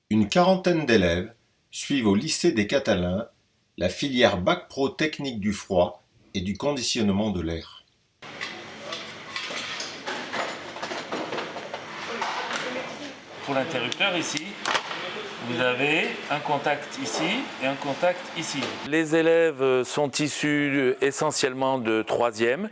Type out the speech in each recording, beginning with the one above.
Une quarantaine d'élèves suivent au lycée des Catalins la filière Bac Pro Technique du froid et du conditionnement de l'air. Pour l'interrupteur ici, vous avez un contact ici et un contact ici. Les élèves sont issus essentiellement de 3e.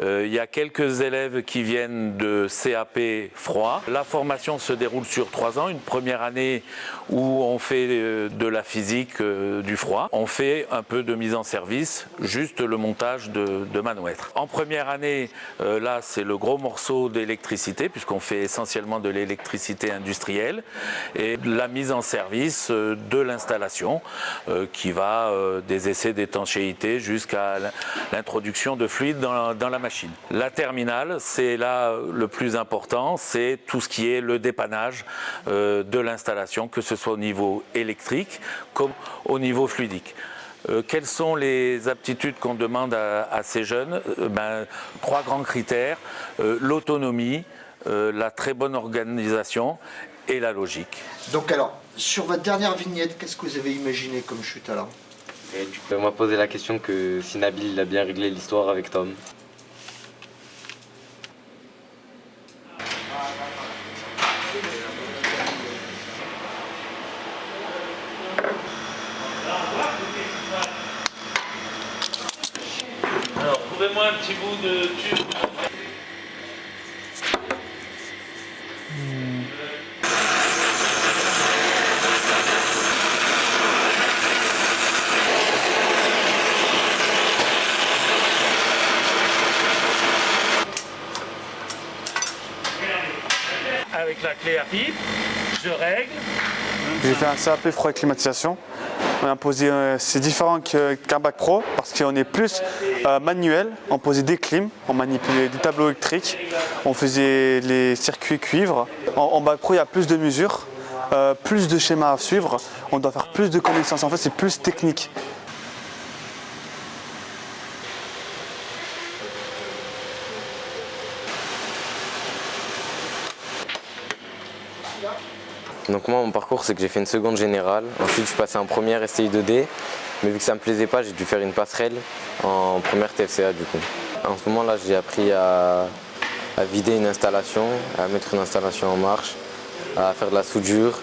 Il y a quelques élèves qui viennent de CAP froid. La formation se déroule sur 3 ans. Une première année où on fait de la physique du froid. On fait un peu de mise en service, juste le montage de manomètres. En première année, là c'est le gros morceau d'électricité puisqu'on fait essentiellement de l'électricité industrielle et la mise en service de l'installation qui va des essais d'étanchéité jusqu'à l'introduction de fluide dans la machine. La terminale, c'est là le plus important, c'est tout ce qui est le dépannage de l'installation, que ce soit au niveau électrique comme au niveau fluidique. Quelles sont les aptitudes qu'on demande à ces jeunes? 3 grands critères, l'autonomie, la très bonne organisation et la logique. Donc alors, sur votre dernière vignette, qu'est-ce que vous avez imaginé comme chute alors? On m'a posé la question que si Nabil il a bien réglé l'histoire avec Tom. Alors, trouvez-moi un petit bout de tube. Avec la clé à pipe, je règle. J'ai fait un CAP froid et climatisation. On a posé, c'est différent qu'un bac pro parce qu'on est plus manuel. On posait des clims, on manipulait des tableaux électriques, on faisait les circuits cuivre. En bac pro, il y a plus de mesures, plus de schémas à suivre. On doit faire plus de connaissances. En fait, c'est plus technique. Donc moi mon parcours c'est que j'ai fait une seconde générale, ensuite je suis passé en première STI 2D, mais vu que ça me plaisait pas j'ai dû faire une passerelle en première TFCA du coup. En ce moment là j'ai appris à vider une installation, à mettre une installation en marche, à faire de la soudure,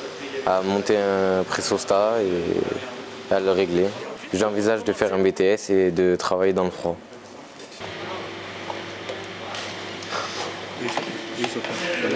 à monter un pressostat et à le régler. J'envisage de faire un BTS et de travailler dans le froid.